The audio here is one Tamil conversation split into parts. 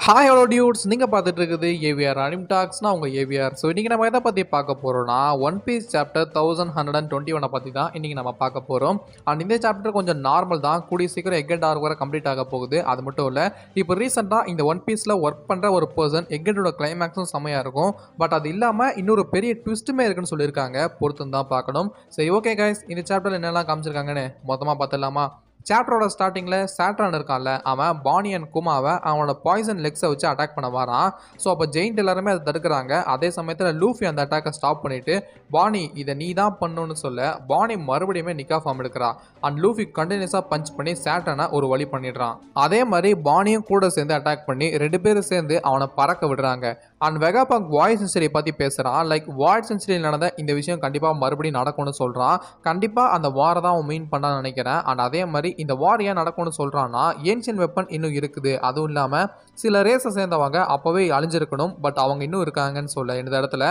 ஹாய் ஹலோ டியூட்ஸ், நீங்கள் பார்த்துட்டு இருக்குது ஏவிஆர் அனிம் டாக்ஸ்னா உங்கள் ஏவிஆர். ஸோ இன்றைக்கி நம்ம எதை பற்றி பார்க்க போகிறோம்னா ஒன் பீஸ் சாப்டர் 1121 பற்றி தான் இன்றைக்கி நம்ம பார்க்க போகிறோம். அண்ட் இந்த சாப்டர் கொஞ்சம் நார்மல் தான், கூடிய சீக்கிரம் எக் அண்ட் டார்க் வரை கம்ப்ளீட் ஆக போகுது. அது மட்டும் இல்லை, இப்போ ரீசெண்டாக இந்த ஒன் பீஸில் ஒர்க் பண்ணுற ஒரு பர்சன் எக் அண்டோட கிளைமேக்ஸும் செம்மையாக இருக்கும். பட் அது இல்லாமல் இன்னொரு பெரிய ட்விஸ்ட்டுமே இருக்குன்னு சொல்லியிருக்காங்க, பொறுத்து தான் பார்க்கணும். சரி ஓகே கைஸ், இந்த சாப்டரில் என்னெல்லாம் காமிச்சிருக்காங்கன்னு மொத்தமாக பார்த்துடலாமா? சாப்டரோட ஸ்டார்டிங்கில் சாட்ரான் இருக்கான்ல, அவன் பானி அண்ட் குமாவை அவனோட பாய்சன் லெக்ஸை வச்சு அட்டாக் பண்ண வரான். ஸோ அப்போ ஜெயிண்ட் எல்லாருமே அதை தடுக்கிறாங்க. அதே சமயத்தில் லூஃபி அந்த அட்டாக்கை ஸ்டாப் பண்ணிவிட்டு பானி இதை நீ தான் பண்ணணும்னு சொல்ல பானி மறுபடியுமே நிக்கா ஃபார்ம் எடுக்கிறா. அண்ட் லூஃபி கண்டினியூஸாக பஞ்ச் பண்ணி சாட்ரானை ஒரு வழி பண்ணிடுறான். அதே மாதிரி பானியும் கூட சேர்ந்து அட்டாக் பண்ணி 2 பேரும் சேர்ந்து அவனை பறக்க விடுறாங்க. அண்ட் வெகாபாங்க் வாய்ஸ் சென்சுரி பற்றி பேசுகிறான். லைக் வாய்ஸ் சென்சுரியில் நடந்த இந்த விஷயம் கண்டிப்பாக மறுபடியும் நடக்கும்னு சொல்கிறான். கண்டிப்பாக அந்த வாரை தான் அவன் மீன் பண்ணான்னு நினைக்கிறேன். அண்ட் அதே மாதிரி இந்த வார் ஏன் நடக்கும்னு சொல்கிறான்னா, ஏன்ஷியன் வெப்பன் இன்னும் இருக்குது, அதுவும் இல்லாமல் சில ரேஸை சேர்ந்தவங்க அப்போவே அழிஞ்சிருக்கணும், பட் அவங்க இன்னும் இருக்காங்கன்னு சொல்ல இந்த இடத்துல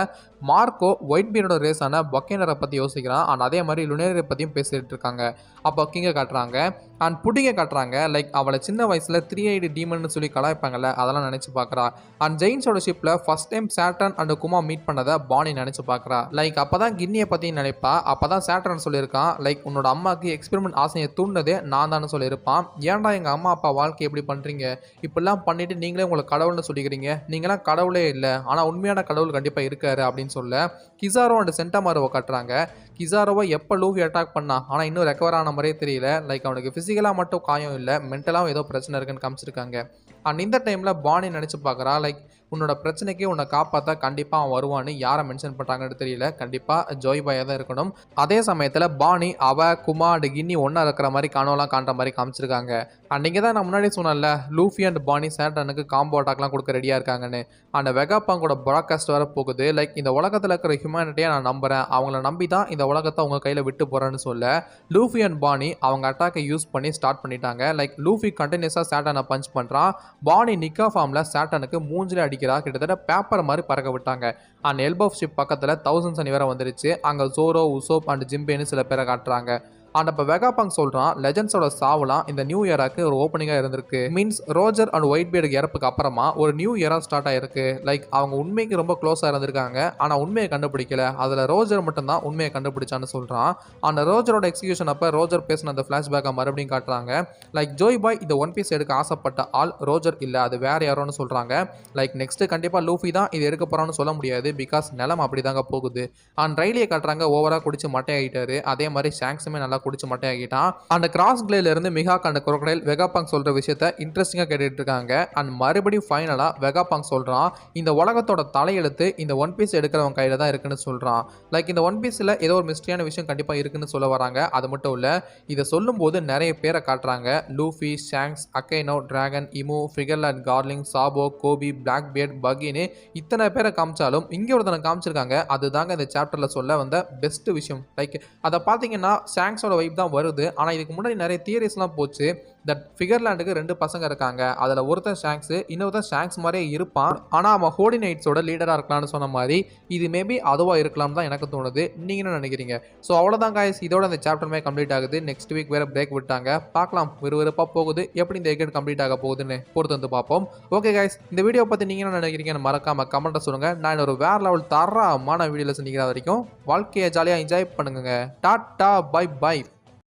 மார்க்கோ ஒயிட் பீரோட ரேஸான பக்கேனரை பற்றி யோசிக்கிறான். அண்ட் அதே மாதிரி லுனேரை பற்றியும் பேசிகிட்டு இருக்காங்க. அப்போ கிங்கை காட்டுறாங்க அண்ட் புட்டிங்கை காட்டுறாங்க. லைக் அவளை சின்ன வயசில் 3-eyed டீமன் சொல்லி கலாய்ப்பாங்கல்ல, அதெல்லாம் நினச்சி பார்க்குறா. அண்ட் ஜெயின்ஸோட ஷிப்பில் ஃபர்ஸ்ட் டைம் சாட்ரான் அண்ட் குமா மீட் பண்ணதை பானி நினச்சி பார்க்குறா. லைக் அப்போ தான் கின்னியை பற்றி நினைப்பா. அப்போ தான் சாட்ரான் சொல்லியிருக்கான், லைக் உன்னோட அம்மாவுக்கு எக்ஸ்பெரிமெண்ட் ஆசையை தூண்டதே நான் தான் சொல்லியிருப்பான். ஏன்டா எங்கள் அம்மா அப்பா வாழ்க்கை எப்படி பண்ணுறீங்க, இப்படிலாம் பண்ணிட்டு நீங்களே உங்களை கடவுள்னு சொல்லிக்கிறீங்க, நீங்களாம் கடவுளே இல்லை, ஆனால் உண்மையான கடவுள் கண்டிப்பாக இருக்காரு அப்படின்னு சொல்ல கிசாரோ அண்ட் சென்டாமாரோவை காட்டுறாங்க. கிசாரோவை எப்போ லூஃபி அட்டாக் பண்ணா, ஆனால் இன்னும் ரெக்கவர் ஆன மாதிரியே தெரியல. லைக் அவனுக்கு ஃபிசிக்கலாக மட்டும் காயம் இல்லை, மென்டலாகவும் ஏதோ பிரச்சனை இருக்குன்னு காமிச்சிருக்காங்க. அண்ட் இந்த டைமில் பானி நினச்சி பார்க்குறா, லைக் உன்னோட பிரச்சனைக்கு உன்னை காப்பாற்ற கண்டிப்பாக அவன் வருவான்னு யாரை மென்ஷன் பண்ணுறாங்கன்னு தெரியல, கண்டிப்பாக ஜோய் பாயாக தான் இருக்கணும். அதே சமயத்தில் பானி குமா அண்ட் கின்னி ஒன்றா இருக்கிற மாதிரி கனவுலாம் காண்ற மாதிரி காமிச்சிருக்காங்க. அண்ட் நீங்கள் தான் நான் முன்னாடி சொன்னல, லூஃபி அண்ட் பானி சாட்ரானுக்கு காம்போ அட்டாக்லாம் கொடுக்க ரெடியாக இருக்காங்கன்னு. அந்த வெகாபாங்கோட ப்ராட்காஸ்ட் வர போகுது. லைக் இந்த உலகத்தில் இருக்கிற ஹியூமனிட்டியை நான் நம்புகிறேன், அவங்கள நம்பி தான் இந்த உலகத்தை அவங்க கையில் விட்டு போகிறேன்னு சொல்ல லூஃபி அண்ட் பானி அவங்க அட்டாக்கை யூஸ் பண்ணி ஸ்டார்ட் பண்ணிட்டாங்க. லைக் லூஃபி கண்டினியூஸாக சாட்டானை பஞ்ச் பண்ணுறான். பானி நிக்கா ஃபார்மில் சாட்டானுக்கு மூஞ்சில் அடிக்கிறா. கிட்டத்தட்ட பேப்பர் மாதிரி பறக்க விட்டாங்க. அண்ட் எல்போ ஷிப் பக்கத்தில் 1000 சனி வேற வந்துருச்சு. அங்கே ஜோரோ, உசோப் அண்ட் ஜிம்பேன்னு சில பேரை காட்டுறாங்க. அண்ட் அப்போ வெகாபாங்க் சொல்கிறான், லெஜண்ட்ஸோட சாவுலாம் இந்த நியூ இயராக்கு ஒரு ஓப்பனிங்காக இருந்திருக்கு. மீன்ஸ் ரோஜர் அண்ட் ஒயிட் பீர்டுக்கு இறப்புக்கு அப்புறமா ஒரு நியூ இயரா ஸ்டார்ட் ஆயிருக்கு. லைக் அவங்க உண்மைக்கு ரொம்ப க்ளோஸாக இருந்திருக்காங்க, ஆனால் உண்மையை கண்டுபிடிக்கல. அதில் ரோஜர் மட்டும்தான் உண்மையை கண்டுபிடிச்சான்னு சொல்கிறான். அந்த ரோஜரோட எக்ஸிகியூஷன் அப்போ ரோஜர் பேசின அந்த ஃப்ளாஷ்பேக்கை மறுபடியும் காட்டுறாங்க. லைக் ஜோய் பாய் இந்த ஒன் பீஸ் எடுக்க ஆசைப்பட்ட ஆள் ரோஜர் இல்லை, அது வேற யாரோன்னு சொல்கிறாங்க. லைக் நெக்ஸ்ட்டு கண்டிப்பாக லூஃபி தான் இது எடுக்க போகிறான்னு சொல்ல முடியாது, பிகாஸ் நிலம் அப்படி தாங்க போகுது. அண்ட் ரைலியை காட்டுறாங்க, ஓவராக குடிச்சு மட்டையாகிட்டாரு. அதே மாதிரி ஷாங்ஸுமே நல்லா குடிச்சு மட்டை ஆகிட்டான். அந்த கிராஸ் கிளேல இருந்து மிகாக் அண்ட் குரோக்கடைல் வெகாபாங்க் சொல்ற விஷயத்த இன்ட்ரெஸ்டிங்கா கேட்டுட்டு இருக்காங்க. அண்ட் மறுபடியும் ஃபைனலா வெகாபாங்க் சொல்றான், இந்த உலகத்தோட தலையெழுத்து இந்த ஒன் பீஸ் எடுக்கிறவங்க கையில தான் இருக்குன்னு சொல்றான். லைக் இந்த ஒன் பீஸ்ல ஏதோ ஒரு மிஸ்டரியான விஷயம் கண்டிப்பா இருக்குன்னு சொல்ல வராங்க. அது மட்டும் இல்ல, இதை சொல்லும் போது நிறைய பேரை காட்டுறாங்க. Luffy, Shanks, Akainu, Dragon, Imu, Figarland, Garling, Sabo, Koby, Blackbeard, பகின்னு இத்தனை பேரை காமிச்சாலும் இங்கே ஒருத்தனை காமிச்சிருக்காங்க. அதுதாங்க இந்த சாப்டர்ல சொல்ல வந்த பெஸ்ட் விஷயம். லைக் அதை பார்த்தீங்கன்னா ஷாங்க்ஸோட வைப் தான் வருது. ஆனால் இதுக்கு முன்னாடி நிறைய தியரிஸ்லாம் போச்சு. தட் ஃபிகர்லேண்டுக்கு 2 பசங்க இருக்காங்க, அதில் ஒருத்தன் ஷாங்க்ஸ், இன்னொருத்தன் ஷாங்க்ஸ் மாதிரியே இருப்பான், ஆனால் அவன் ஹோடி நைட்ஸோட லீடராக இருக்கலாம்னு சொன்ன மாதிரி இது மேபி அதுவாக இருக்கலாம் தான் எனக்கு தோணுது. நீங்கள் என்ன நினைக்கிறீங்க? ஸோ அவ்வளோதான் காய்ஸ், இதோட இந்த சாப்டருமே கம்ப்ளீட் ஆகுது. நெக்ஸ்ட் வீக் வேறு பிரேக் விட்டாங்க, பார்க்கலாம் விறுவிறுப்பாக போகுது. எப்படி இந்த எக்கெட் கம்ப்ளீட் ஆக போகுதுன்னு பொறுத்து வந்து பார்ப்போம். ஓகே காய்ஸ், இந்த வீடியோ பற்றி நீங்கள் என்ன நினைக்கிறீங்கன்னு மறக்காமல் கமெண்ட்டை சொல்லுங்கள். நான் ஒரு வேறு லெவல் தரமான வீடியோவில் சந்திக்கிற வரைக்கும் வாழ்க்கையை ஜாலியாக என்ஜாய் பண்ணுங்க. டாட்டா, பை பை.